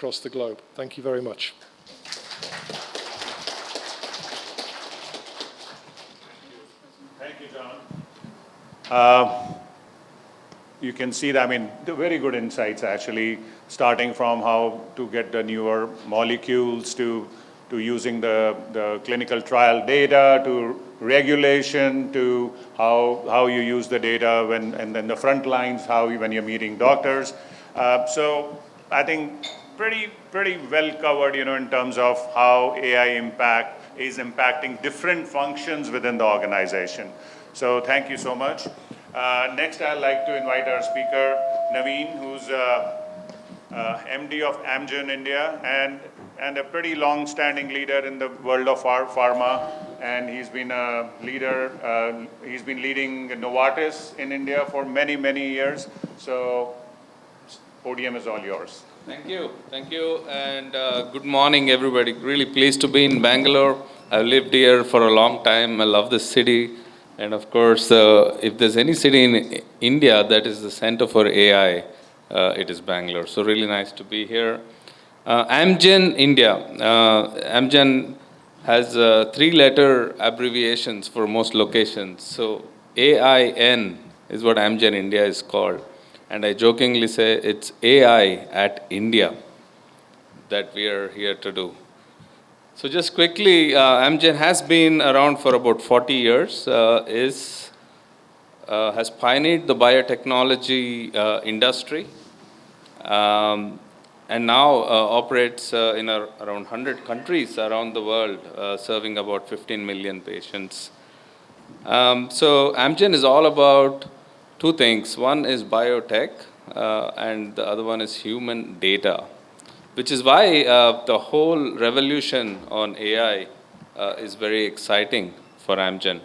across the globe. Thank you very much. Thank you, John. You can see that, I mean, the very good insights actually, starting from how to get the newer molecules to using the clinical trial data, to regulation, to how you use the data and then the front lines, when you're meeting doctors. So I think pretty well covered, in terms of how AI is impacting different functions within the organization. So thank you so much. Next, I'd like to invite our speaker, Naveen, who's MD of Amgen India and a pretty long-standing leader in the world of pharma. And he's been a leader. He's been leading Novartis in India for many, many years. So, podium is all yours. Thank you, and good morning, everybody. Really pleased to be in Bangalore. I've lived here for a long time. I love this city. And of course, if there's any city in India that is the center for AI, it is Bangalore. So really nice to be here. Amgen India. Amgen has 3-letter abbreviations for most locations. So AIN is what Amgen India is called. And I jokingly say it's AI at India that we are here to do. So just quickly, Amgen has been around for about 40 years, has pioneered the biotechnology industry, and now operates in around 100 countries around the world, serving about 15 million patients. So Amgen is all about two things. One is biotech, and the other one is human data, which is why the whole revolution on AI is very exciting for Amgen.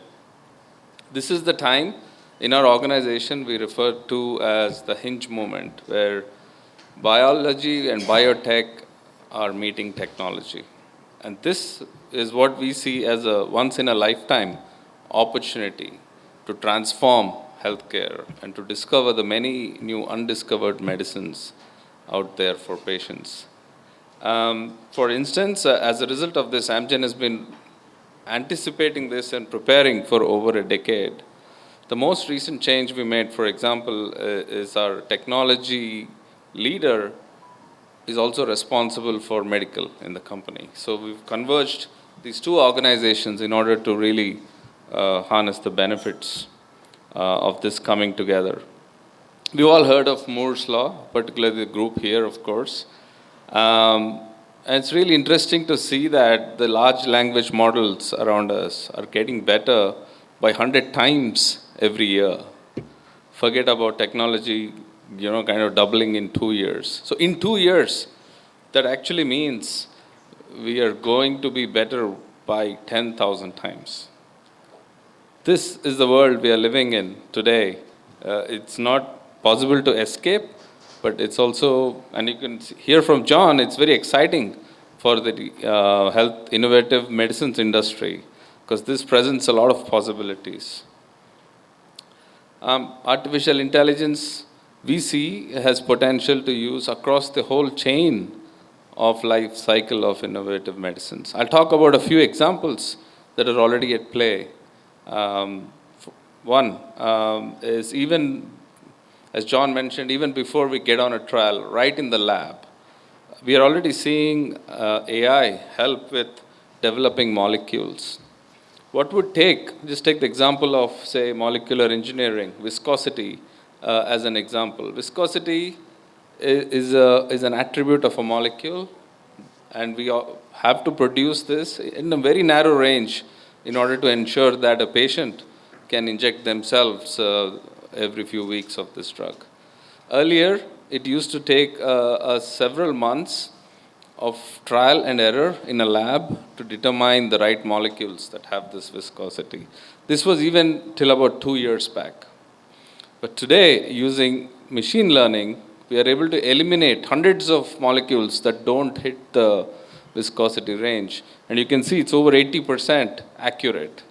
This is the time in our organization we refer to as the hinge moment, where biology and biotech are meeting technology. And this is what we see as a once-in-a-lifetime opportunity to transform healthcare and to discover the many new undiscovered medicines out there for patients. For instance, as a result of this, Amgen has been anticipating this and preparing for over a decade. The most recent change we made, for example, is our technology leader is also responsible for medical in the company. So we've converged these two organizations in order to really harness the benefits of this coming together. We've all heard of Moore's Law, particularly the group here, of course. And it's really interesting to see that the large language models around us are getting better by 100 times every year. Forget about technology, kind of doubling in 2 years. So in 2 years, that actually means we are going to be better by 10,000 times. This is the world we are living in today. It's not possible to escape, but it's also, and you can hear from John, it's very exciting for the health innovative medicines industry, because this presents a lot of possibilities. Artificial intelligence, we see, has potential to use across the whole chain of life cycle of innovative medicines. I'll talk about a few examples that are already at play. One is, even as John mentioned, even before we get on a trial, right in the lab, we are already seeing AI help with developing molecules. What would just take the example of, say, molecular engineering, viscosity as an example. Viscosity is an attribute of a molecule, and we have to produce this in a very narrow range in order to ensure that a patient can inject themselves every few weeks of this drug. Earlier, it used to take several months of trial and error in a lab to determine the right molecules that have this viscosity. This was even till about 2 years back. But today, using machine learning, we are able to eliminate hundreds of molecules that don't hit the viscosity range. And you can see it's over 80% accurate.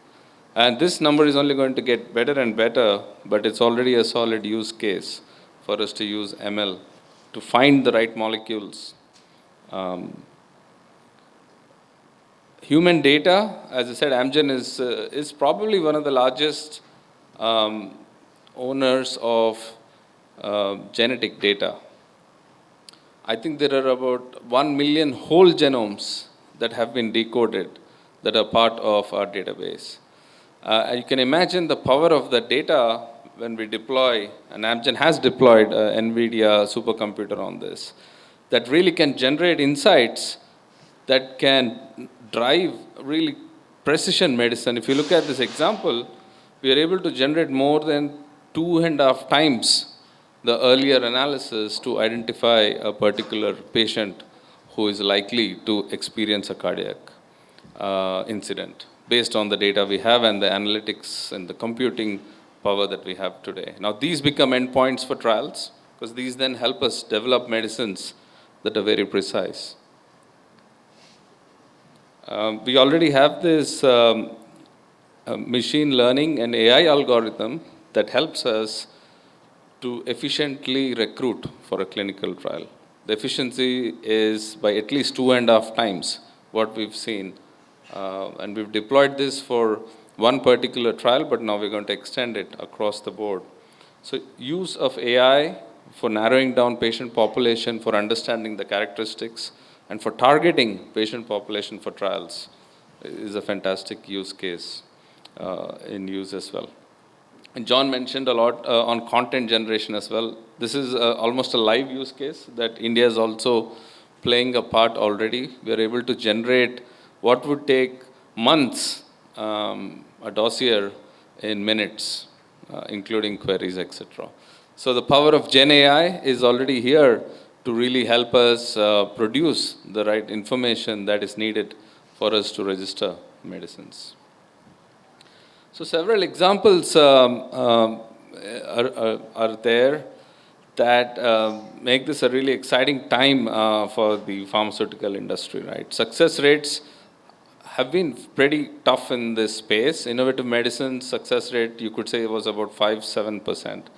And this number is only going to get better and better, but it's already a solid use case for us to use ML to find the right molecules Um, Human data, as I said, Amgen is probably one of the largest um, owners of genetic data. I think there are about 1 million whole genomes that have been decoded that are part of our database. You can imagine the power of the data when we deploy, and Amgen has deployed NVIDIA supercomputer on this, that really can generate insights that can drive really precision medicine. If you look at this example, we are able to generate more than 2.5 times the earlier analysis to identify a particular patient who is likely to experience a cardiac incident based on the data we have and the analytics and the computing power that we have today. Now, these become endpoints for trials because these then help us develop medicines that are very precise. We already have this machine learning and AI algorithm that helps us to efficiently recruit for a clinical trial. The efficiency is by at least 2.5 times what we've seen. And we've deployed this for one particular trial, but now we're going to extend it across the board. So use of AI for narrowing down patient population, for understanding the characteristics, and for targeting patient population for trials is a fantastic use case in use as well. And John mentioned a lot on content generation as well. This is almost a live use case that India is also playing a part already. We are able to generate what would take months, a dossier in minutes, including queries, etc. So the power of Gen AI is already here to really help us produce the right information that is needed for us to register medicines. So several examples are there that make this a really exciting time for the pharmaceutical industry, right? Success rates have been pretty tough in this space. Innovative medicine success rate, you could say, was about 5-7%.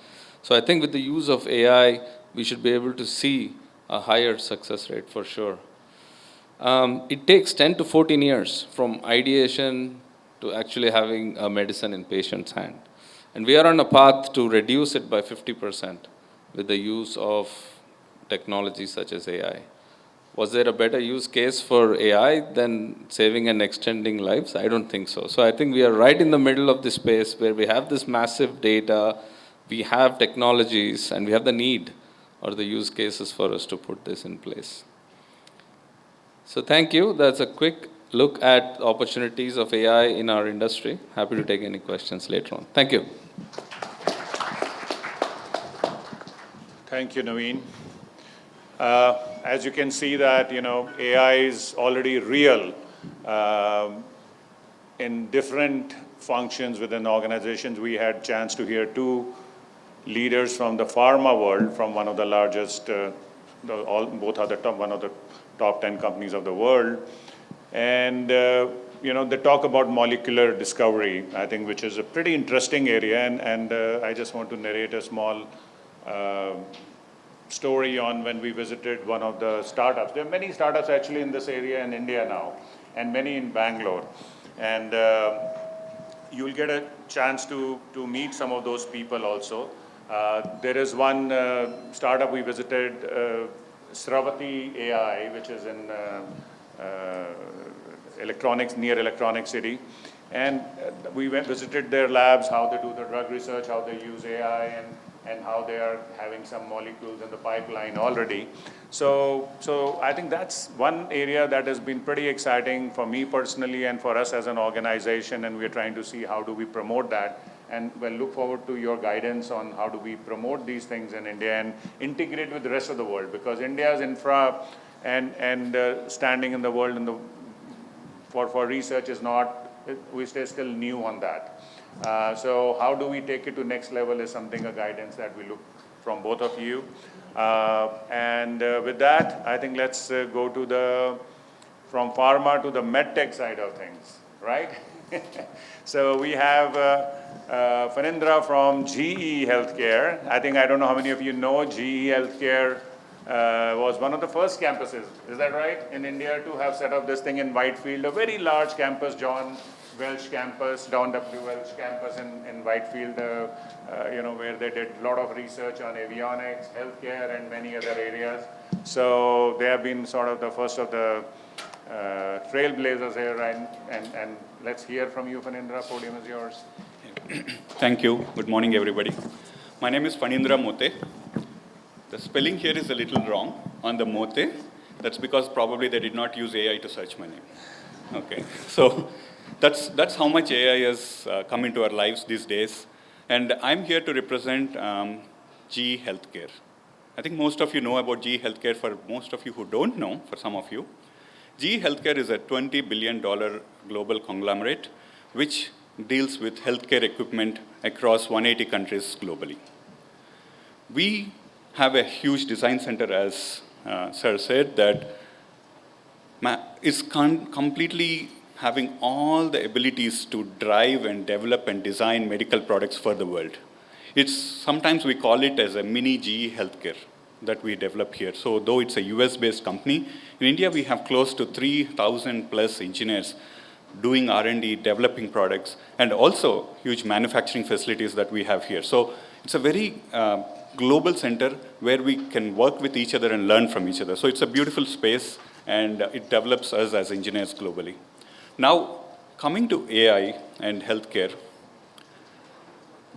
So I think with the use of AI, we should be able to see a higher success rate for sure. It takes 10 to 14 years from ideation to actually having a medicine in patient's hand. And we are on a path to reduce it by 50% with the use of technologies such as AI. Was there a better use case for AI than saving and extending lives? I don't think so. So I think we are right in the middle of this space where we have this massive data, we have technologies, and we have the need or the use cases for us to put this in place. So thank you. That's a quick look at opportunities of AI in our industry. Happy to take any questions later on. Thank you. Thank you, Naveen. As you can see that, AI is already real in different functions within organizations. We had chance to hear two leaders from the pharma world, from one of the largest, both are the top, one of the top 10 companies of the world. And, they talk about molecular discovery, I think, which is a pretty interesting area. And I just want to narrate a small story on when we visited one of the startups. There are many startups actually in this area in India now, and many in Bangalore. And you'll get a chance to meet some of those people also. There is one startup we visited, Sravati AI, which is in electronics, near Electronic City. And we visited their labs, how they do the drug research, how they use AI, and how they are having some molecules in the pipeline already. So I think that's one area that has been pretty exciting for me personally and for us as an organization, and we're trying to see how do we promote that. And we'll look forward to your guidance on how do we promote these things in India and integrate with the rest of the world, because India's infra and standing in the world for research is not, we stay still new on that. So how do we take it to next level is something, a guidance that we look from both of you. And with that, I think let's go to from pharma to the medtech side of things, right? So we have Phanindra from GE Healthcare. I don't know how many of you know GE Healthcare was one of the first campuses, is that right, in India to have set up this thing in Whitefield, a very large campus, John Welch campus, John W. Welch campus in Whitefield, where they did a lot of research on avionics, healthcare, and many other areas. So they have been sort of the first of the trailblazers here, and let's hear from you, Phanindra. Podium is yours. Thank you. Good morning, everybody. My name is Phanindra Mothi. The spelling here is a little wrong on the Mothi. That's because probably they did not use AI to search my name. Okay, so that's how much AI has come into our lives these days. And I'm here to represent GE Healthcare. I think most of you know about GE Healthcare. For most of you who don't know, for some of you, GE Healthcare is a $20 billion global conglomerate which deals with healthcare equipment across 180 countries globally. We have a huge design center, as Sir said, that is completely having all the abilities to drive and develop and design medical products for the world. Sometimes we call it as a mini GE Healthcare that we develop here. So though it's a US-based company, in India we have close to 3,000 plus engineers doing R&D, developing products, and also huge manufacturing facilities that we have here. So it's a very global center where we can work with each other and learn from each other. So it's a beautiful space, and it develops us as engineers globally. Now, coming to AI and healthcare,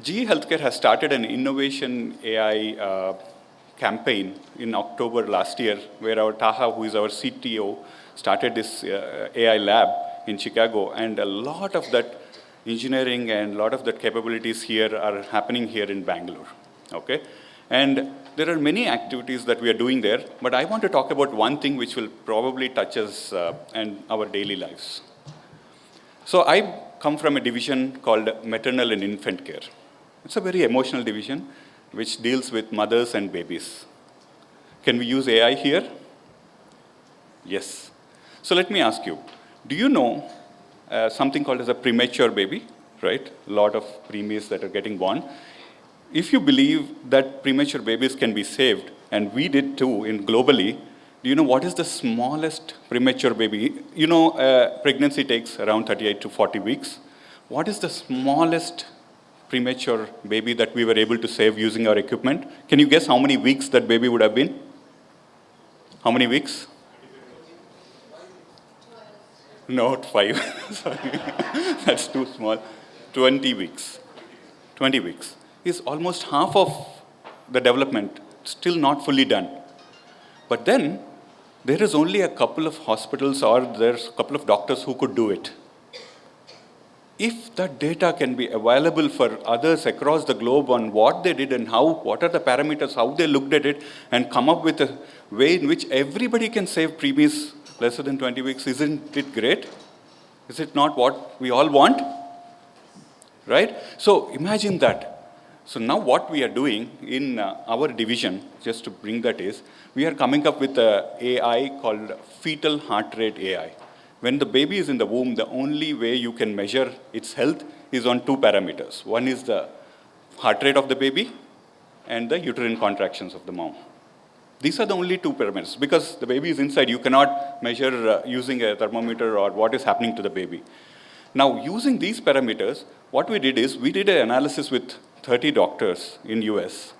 GE Healthcare has started an innovation AI campaign in October last year, where our Taha, who is our CTO, started this AI lab in Chicago, and a lot of that engineering and a lot of the capabilities here are happening here in Bangalore, okay? And there are many activities that we are doing there, but I want to talk about one thing which will probably touch us and our daily lives. So I come from a division called Maternal and Infant Care. It's a very emotional division which deals with mothers and babies. Can we use AI here? Yes. So let me ask you, do you know something called as a premature baby, right? A lot of preemies that are getting born. If you believe that premature babies can be saved, and we did too globally, do you know what is the smallest premature baby? You know, pregnancy takes around 38 to 40 weeks. What is the smallest premature baby that we were able to save using our equipment? Can you guess how many weeks that baby would have been? How many weeks? Not 5. Sorry. That's too small. 20 weeks. 20 weeks is almost half of the development, still not fully done. But then, there is only a couple of hospitals or there's a couple of doctors who could do it. If that data can be available for others across the globe on what they did and what are the parameters, how they looked at it, and come up with a way in which everybody can save preemies lesser than 20 weeks, isn't it great? Is it not what we all want? Right? So imagine that. So now what we are doing in our division, just to bring that is, we are coming up with an AI called Fetal Heart Rate AI. When the baby is in the womb, the only way you can measure its health is on two parameters. One is the heart rate of the baby and the uterine contractions of the mom. These are the only two parameters. Because the baby is inside, you cannot measure using a thermometer or what is happening to the baby. Now, using these parameters, what we did is, we did an analysis with 30 doctors in US,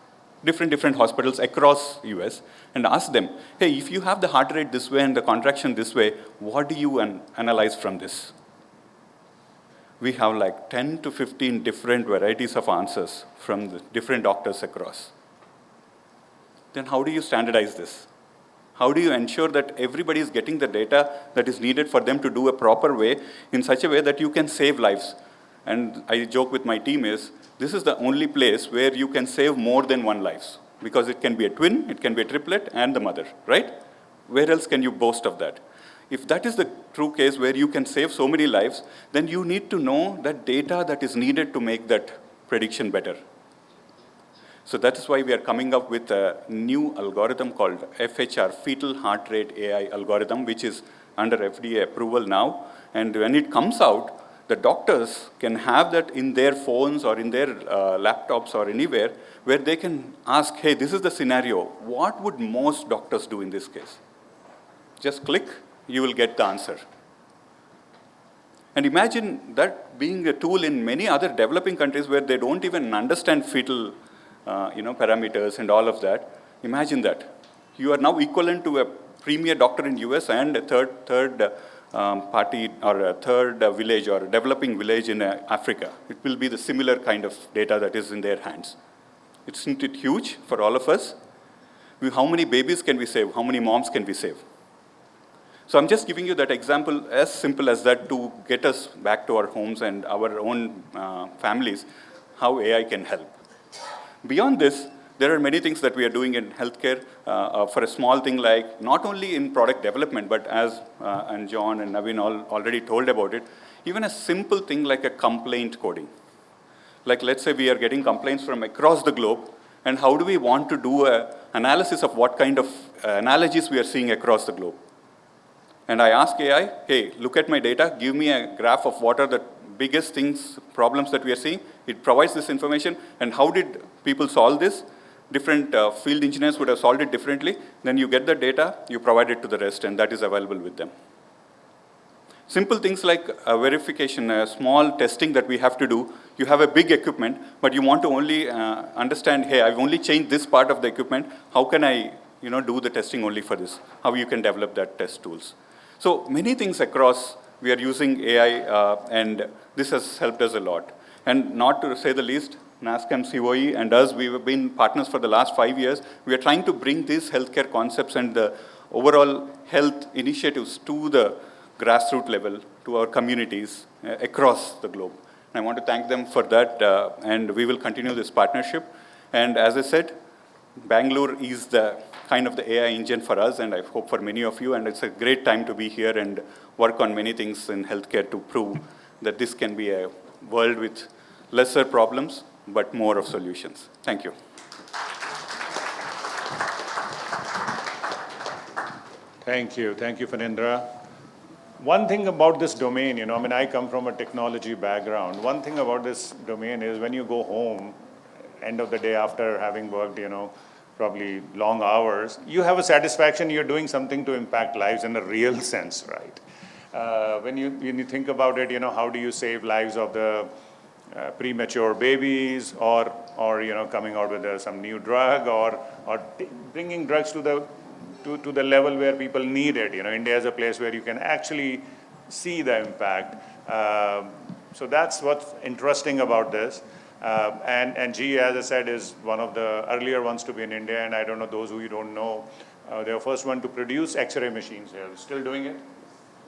different hospitals across US, and asked them, hey, if you have the heart rate this way and the contraction this way, what do you analyze from this? We have like 10 to 15 different varieties of answers from the different doctors across. Then how do you standardize this? How do you ensure that everybody is getting the data that is needed for them to do a proper way in such a way that you can save lives? And I joke with my team is, this is the only place where you can save more than one life, because it can be a twin, it can be a triplet, and the mother, right? Where else can you boast of that? If that is the true case where you can save so many lives, then you need to know that data that is needed to make that prediction better. So that is why we are coming up with a new algorithm called FHR, Fetal Heart Rate AI algorithm, which is under FDA approval now. And when it comes out, the doctors can have that in their phones or in their laptops or anywhere where they can ask, hey, this is the scenario. What would most doctors do in this case? Just click, you will get the answer. And imagine that being a tool in many other developing countries where they don't even understand fetal parameters and all of that. Imagine that. You are now equivalent to a premier doctor in US and a third party or a third village or a developing village in Africa. It will be the similar kind of data that is in their hands. Isn't it huge for all of us? How many babies can we save? How many moms can we save? So I'm just giving you that example as simple as that to get us back to our homes and our own families, how AI can help. Beyond this, there are many things that we are doing in healthcare for a small thing like not only in product development, but as and John and Naveen already told about it, even a simple thing like a complaint coding. Like let's say we are getting complaints from across the globe, and how do we want to do an analysis of what kind of analogies we are seeing across the globe? And I ask AI, hey, look at my data, give me a graph of what are the biggest things, problems that we are seeing. It provides this information, and how did people solve this? Different field engineers would have solved it differently. Then you get the data, you provide it to the rest, and that is available with them. Simple things like verification, small testing that we have to do. You have a big equipment, but you want to only understand, hey, I've only changed this part of the equipment. How can I do the testing only for this? How you can develop that test tools. So many things across, we are using AI, and this has helped us a lot. And not to say the least, NASCAM COE and us, we have been partners for the last 5 years. We are trying to bring these healthcare concepts and the overall health initiatives to the grassroots level, to our communities across the globe. And I want to thank them for that, and we will continue this partnership. And as I said, Bangalore is the kind of the AI engine for us, and I hope for many of you, and it's a great time to be here and work on many things in healthcare to prove that this can be a world with lesser problems, but more of solutions. Thank you. Thank you, Phanindra. One thing about this domain, I come from a technology background. One thing about this domain is when you go home, end of the day after having worked, probably long hours, you have a satisfaction you're doing something to impact lives in a real sense, right? When you think about it, how do you save lives of the premature babies or coming out with some new drug or bringing drugs to the level where people need it. India is a place where you can actually see the impact. So that's what's interesting about this. And GE, as I said, is one of the earlier ones to be in India, and I don't know those who you don't know, they were first one to produce X-ray machines here. Still doing it?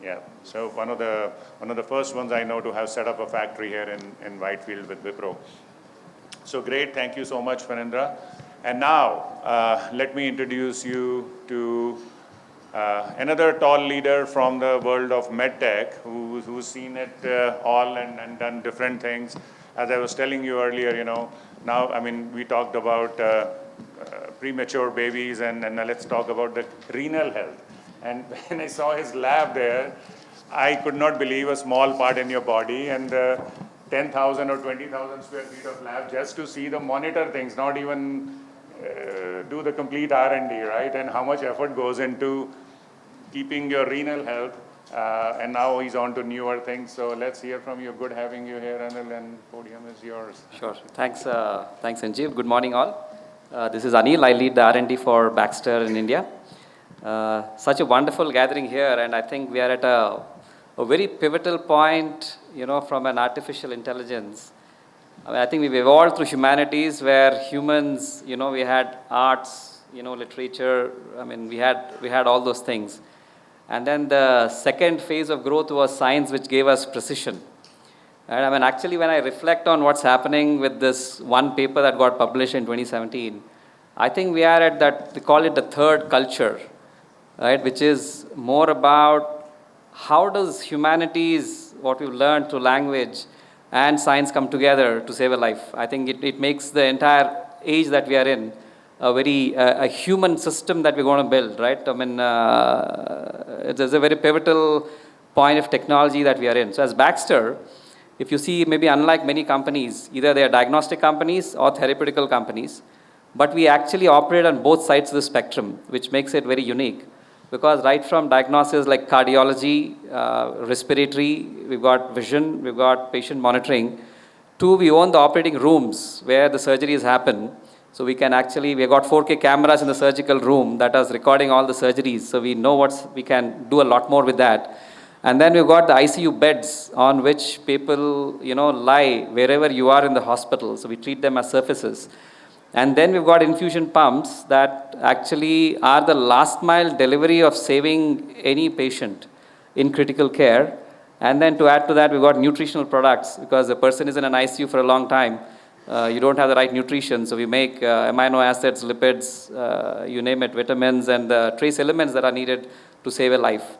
Yeah. So one of the first ones I know to have set up a factory here in Whitefield with Wipro. So great. Thank you so much, Phanindra. And now, let me introduce you to another tall leader from the world of medtech who's seen it all and done different things. As I was telling you earlier, now, we talked about premature babies, and now let's talk about the renal health. And when I saw his lab there, I could not believe a small part in your body and 10,000 or 20,000 square feet of lab just to see the monitor things, not even do the complete R&D, right? And how much effort goes into keeping your renal health. And now he's on to newer things. So let's hear from you. Good having you here, Anil, and podium is yours. Sure. Thanks, Sanjeev. Good morning, all. This is Anil. I lead the R&D for Baxter in India. Such a wonderful gathering here, and I think we are at a very pivotal point, from an artificial intelligence. I think we've evolved through humanities where humans, we had arts, literature. We had all those things. And then the second phase of growth was science, which gave us precision. And actually, when I reflect on what's happening with this one paper that got published in 2017, I think we are at that, we call it the third culture, right? Which is more about how does humanities, what we've learned through language and science come together to save a life. I think it makes the entire age that we are in a human system that we're going to build, right? It's a very pivotal point of technology that we are in. So as Baxter, If you see, maybe unlike many companies, either they are diagnostic companies or therapeutical companies, but we actually operate on both sides of the spectrum, which makes it very unique. Because right from diagnosis like cardiology, respiratory, we've got vision, we've got patient monitoring, to we own the operating rooms where the surgeries happen. So we can actually, we have got 4K cameras in the surgical room that is recording all the surgeries. So we know we can do a lot more with that. And then we've got the ICU beds on which people, lie wherever you are in the hospital. So we treat them as surfaces. And then we've got infusion pumps that actually are the last mile delivery of saving any patient in critical care. And then to add to that, we've got nutritional products because the person is in an ICU for a long time. You don't have the right nutrition. So we make amino acids, lipids, you name it, vitamins, and trace elements that are needed to save a life.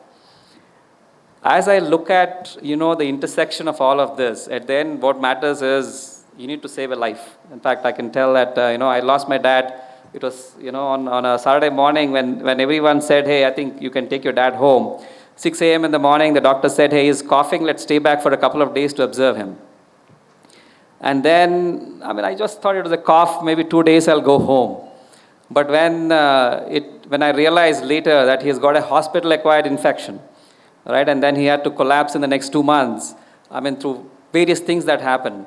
As I look at, the intersection of all of this, at the end, what matters is you need to save a life. In fact, I can tell that, I lost my dad. It was, on a Saturday morning when everyone said, hey, I think you can take your dad home. 6 a.m. in the morning, the doctor said, hey, he's coughing. Let's stay back for a couple of days to observe him. And then, I just thought it was a cough. Maybe 2 days I'll go home. But when I realized later that he's got a hospital-acquired infection, right? And then he had to collapse in the next 2 months. Through various things that happened.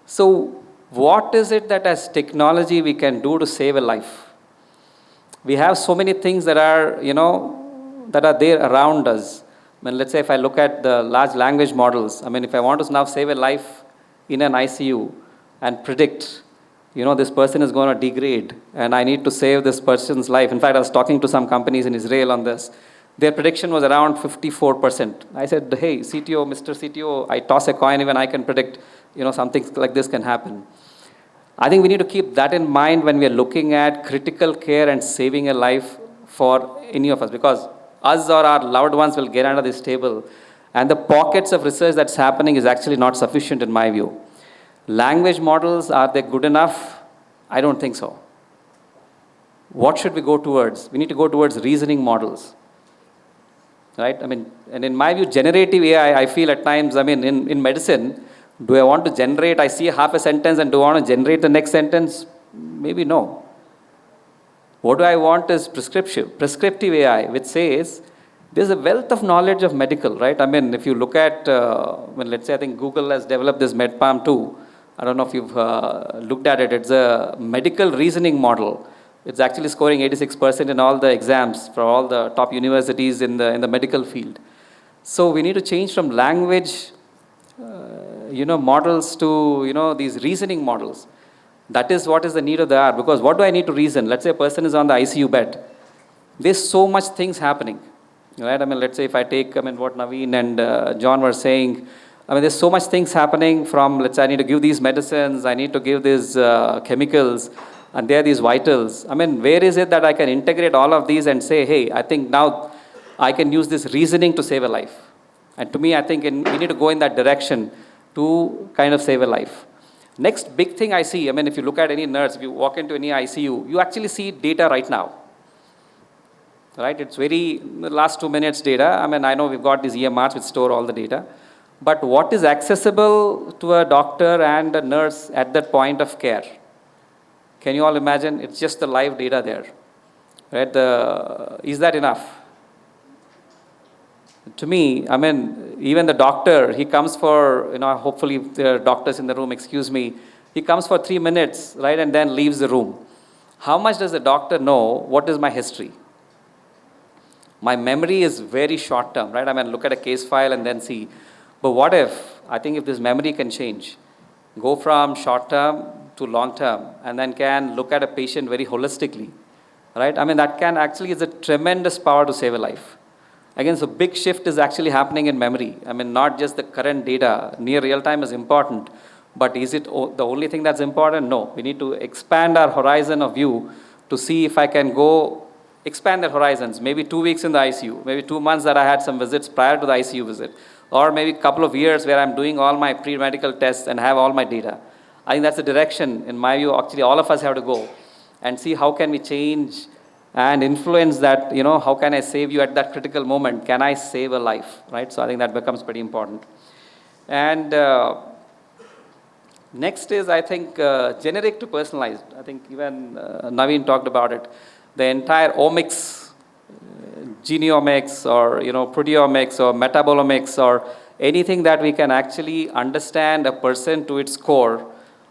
So what is it that as technology we can do to save a life? We have so many things that are, that are there around us. Let's say if I look at the large language models, if I want to now save a life in an ICU and predict, this person is going to degrade and I need to save this person's life. In fact, I was talking to some companies in Israel on this. Their prediction was around 54%. I said, hey, CTO, Mr. CTO, I toss a coin, even I can predict, something like this can happen. I think we need to keep that in mind when we are looking at critical care and saving a life for any of us, because us or our loved ones will get under this table. And the pockets of research that's happening is actually not sufficient in my view. Language models, are they good enough? I don't think so. What should we go towards? We need to go towards reasoning models. Right? And in my view, generative AI, I feel at times, in medicine, do I want to generate, I see half a sentence and do I want to generate the next sentence? Maybe no. What do I want is prescriptive AI, which says, there's a wealth of knowledge of medical, right? If you look at, let's say, I think Google has developed this MedPalm 2. I don't know if you've looked at it. It's a medical reasoning model. It's actually scoring 86% in all the exams for all the top universities in the medical field. So we need to change from language, models to, these reasoning models. That is what is the need of the hour. Because what do I need to reason? Let's say a person is on the ICU bed. There's so much things happening, right? Let's say if I take, what Naveen and John were saying, there's so much things happening from, let's say I need to give these medicines, I need to give these chemicals, and there are these vitals. Where is it that I can integrate all of these and say, hey, I think now I can use this reasoning to save a life. And to me, I think we need to go in that direction to kind of save a life. Next big thing I see, if you look at any nurse, if you walk into any ICU, you actually see data right now. Right? It's the last 2 minutes data. I know we've got these EMRs which store all the data. But what is accessible to a doctor and a nurse at that point of care? Can you all imagine? It's just the live data there. Right? Is that enough? To me, even the doctor, he comes for, hopefully if there are doctors in the room, excuse me, he comes for 3 minutes, right, and then leaves the room. How much does the doctor know what is my history? My memory is very short term, right? Look at a case file and then see. But what if, I think if this memory can change, go from short term to long term, and then can look at a patient very holistically, right? That can actually is a tremendous power to save a life. Again, so big shift is actually happening in memory. Not just the current data. Near real time is important, but is it the only thing that's important? No. We need to expand our horizon of view to see if I can go expand their horizons. Maybe 2 weeks in the ICU, maybe 2 months that I had some visits prior to the ICU visit, or maybe a couple of years where I'm doing all my pre-medical tests and have all my data. I think that's the direction, in my view, actually all of us have to go and see how can we change and influence that, how can I save you at that critical moment? Can I save a life, right? So I think that becomes pretty important. And next is, I think, generic to personalized. I think even Naveen talked about it. The entire omics, genomics, or proteomics, or metabolomics, or anything that we can actually understand a person to its core,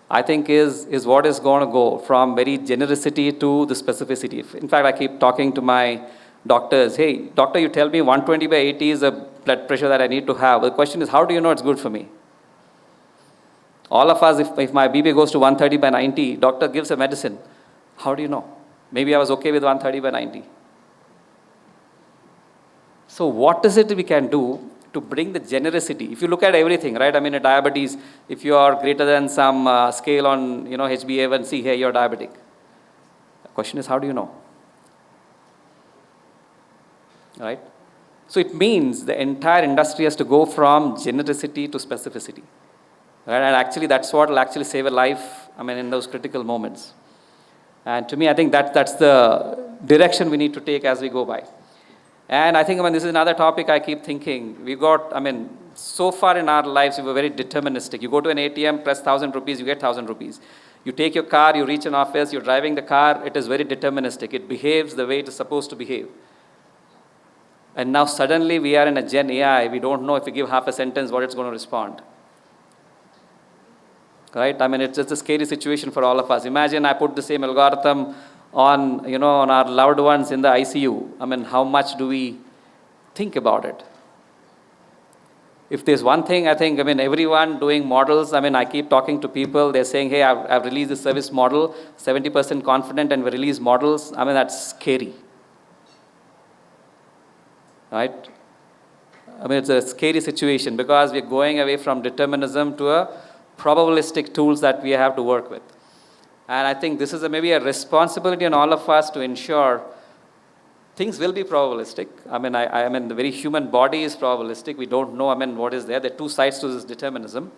I think is what is going to go from very genericity to the specificity. In fact, I keep talking to my doctors, hey, doctor, you tell me 120 by 80 is a blood pressure that I need to have. The question is, how do you know it's good for me? All of us, if my BP goes to 130 by 90, doctor gives a medicine. How do you know? Maybe I was okay with 130 by 90. So what is it we can do to bring the genericity? If you look at everything, right? I mean, a diabetes, if you are greater than some scale on, HbA1c, hey, you're diabetic. The question is, how do you know? Right? So it means the entire industry has to go from genericity to specificity. Right? And actually, that's what will actually save a life, in those critical moments. And to me, I think that's the direction we need to take as we go by. And I think, this is another topic I keep thinking. We got, so far in our lives, we were very deterministic. You go to an ATM, press 1,000 rupees, you get 1,000 rupees. You take your car, you reach an office, you're driving the car, it is very deterministic. It behaves the way it is supposed to behave. And now suddenly we are in a Gen AI, we don't know if we give half a sentence what it's going to respond. Right? It's just a scary situation for all of us. Imagine I put the same algorithm on, on our loved ones in the ICU. How much do we think about it? If there's one thing, I think, everyone doing models, I keep talking to people, they're saying, hey, I've released this service model, 70% confident, and we release models. That's scary. Right? It's a scary situation because we're going away from determinism to a probabilistic tools that we have to work with. And I think this is maybe a responsibility on all of us to ensure things will be probabilistic. The very human body is probabilistic. We don't know, what is there. There are two sides to this determinism.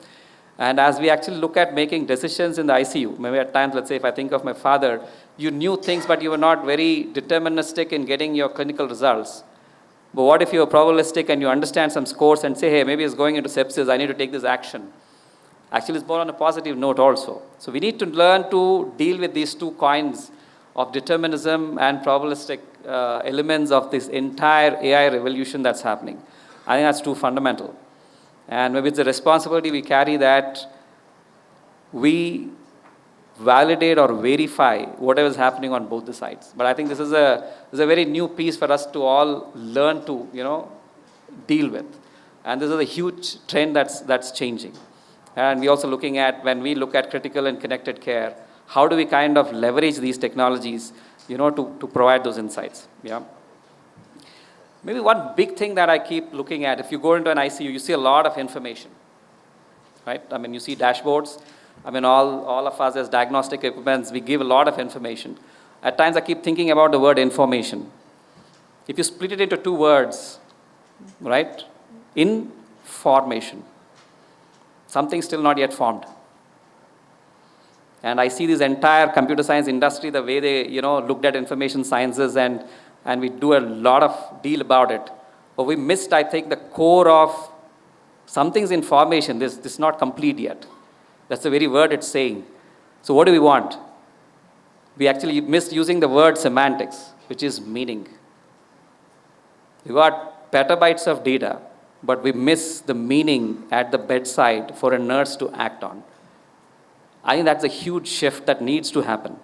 And as we actually look at making decisions in the ICU, maybe at times, let's say if I think of my father, you knew things, but you were not very deterministic in getting your clinical results. But what if you're probabilistic and you understand some scores and say, hey, maybe it's going into sepsis, I need to take this action. Actually, it's more on a positive note also. So we need to learn to deal with these two coins of determinism and probabilistic elements of this entire AI revolution that's happening. I think that's too fundamental. And maybe it's a responsibility we carry that we validate or verify whatever is happening on both the sides. But I think this is a very new piece for us to all learn to, deal with. And this is a huge trend that's changing. And we're also looking at, when we look at critical and connected care, how do we kind of leverage these technologies, to provide those insights. Yeah. Maybe one big thing that I keep looking at, if you go into an ICU, you see a lot of information, right? You see dashboards. All of us as diagnostic equipments, we give a lot of information. At times, I keep thinking about the word information. If you split it into two words, right? Information. Something still not yet formed. And I see this entire computer science industry, the way they, looked at information sciences, and we do a lot of deal about it. But we missed, I think, the core of something's information. This is not complete yet. That's the very word it's saying. So what do we want? We actually missed using the word semantics, which is meaning. We got petabytes of data, but we miss the meaning at the bedside for a nurse to act on. I think that's a huge shift that needs to happen,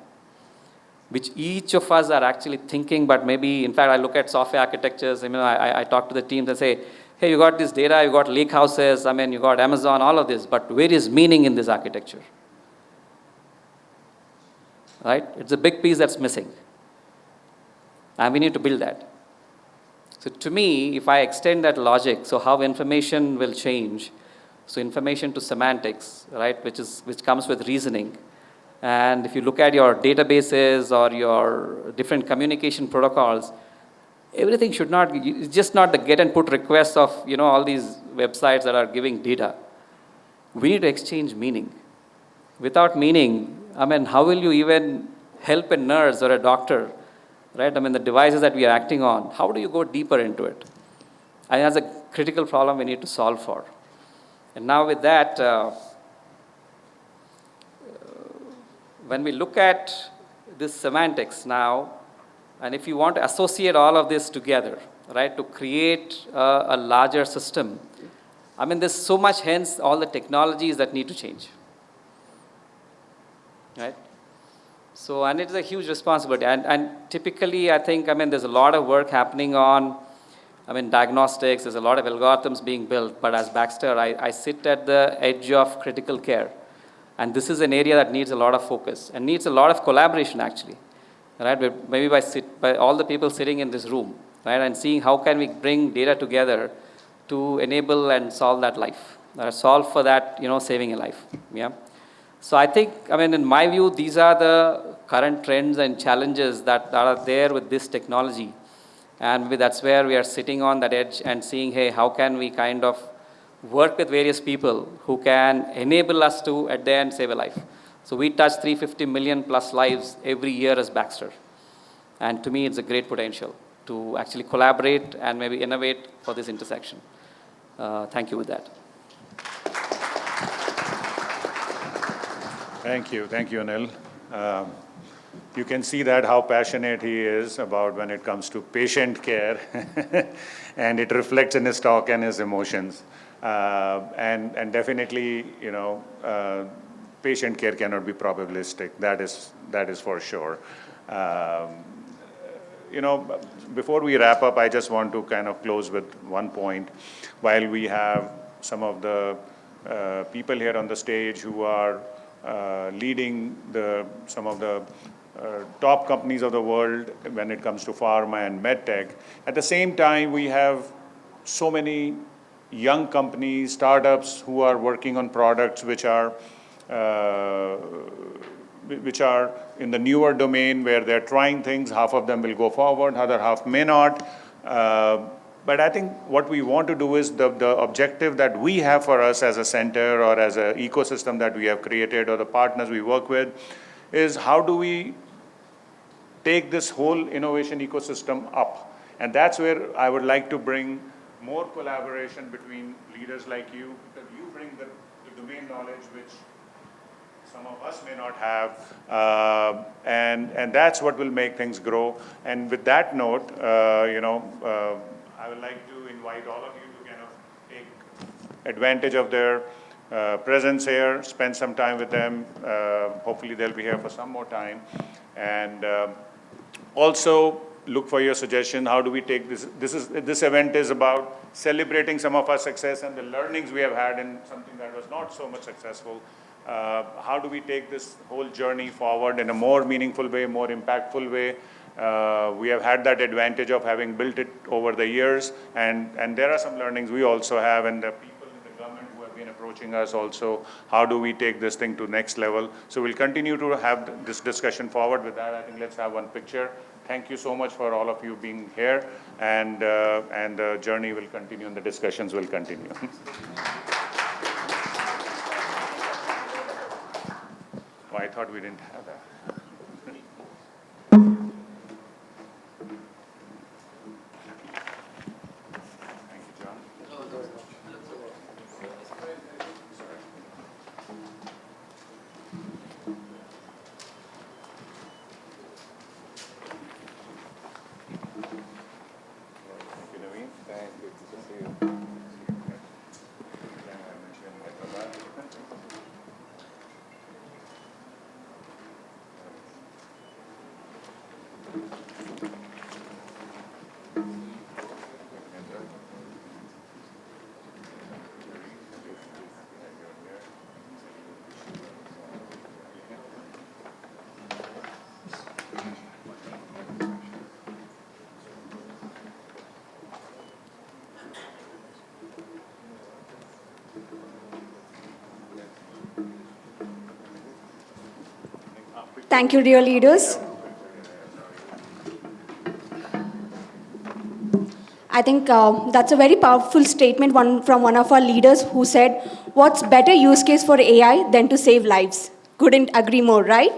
which each of us are actually thinking, but maybe, in fact, I look at software architectures, I talk to the teams and say, hey, you got this data, you got lake houses, you got Amazon, all of this, but where is meaning in this architecture? Right? It's a big piece that's missing. And we need to build that. So to me, if I extend that logic, so how information will change, so information to semantics, right, which comes with reasoning. And if you look at your databases or your different communication protocols, everything should not, it's just not the get and put requests of, all these websites that are giving data. We need to exchange meaning. Without meaning, how will you even help a nurse or a doctor, right? The devices that we are acting on, how do you go deeper into it? I think that's a critical problem we need to solve for. And now with that, when we look at this semantics now, and if you want to associate all of this together, right, to create a larger system, I mean, there's so much, hence all the technologies that need to change, right? So, and it's a huge responsibility. And typically, I think, I mean, there's a lot of work happening on, I mean, diagnostics, there's a lot of algorithms being built, but as Baxter, I sit at the edge of critical care. And this is an area that needs a lot of focus and needs a lot of collaboration, actually, right? Maybe by all the people sitting in this room, right, and seeing how can we bring data together to enable and solve that life, solve for that, you know, saving a life, yeah? So I think, I mean, in my view, these are the current trends and challenges that are there with this technology. And that's where we are sitting on that edge and seeing, hey, how can we kind of work with various people who can enable us to, at the end, save a life. So we touch 350 million plus lives every year as Baxter. And to me, it's a great potential to actually collaborate and maybe innovate for this intersection. Thank you with that. Thank you, Anil. You can see that how passionate he is about when it comes to patient care, and it reflects in his talk and his emotions. And definitely, you know, patient care cannot be probabilistic. That is for sure. You know, before we wrap up, I just want to kind of close with one point. While we have some of the people here on the stage who are leading some of the top companies of the world when it comes to pharma and medtech, at the same time, we have so many young companies, startups who are working on products which are in the newer domain where they're trying things. Half of them will go forward, other half may not. But I think what we want to do is the objective that we have for us as a center or as an ecosystem that we have created or the partners we work with is how do we take this whole innovation ecosystem up? And that's where I would like to bring more collaboration between leaders like you, because you bring the domain knowledge which some of us may not have, and that's what will make things grow. And with that note, I would like to invite all of you to kind of take advantage of their presence here, spend some time with them. Hopefully they'll be here for some more time. And also look for your suggestion. How do we take this? This event is about celebrating some of our success and the learnings we have had in something that was not so much successful. How do we take this whole journey forward in a more meaningful way, more impactful way? We have had that advantage of having built it over the years, and there are some learnings we also have, and the people in the government who have been approaching us also, how do we take this thing to next level? So we'll continue to have this discussion forward. With that, I think let's have one picture. Thank you so much for all of you being here, and the journey will continue and the discussions will continue. Oh, I thought we didn't have that. Thank you, John. Thank you, Naveen. Thank you. Good to see you. Thank you, dear leaders. I think that's a very powerful statement from one of our leaders who said, what's better use case for AI than to save lives? Couldn't agree more, right?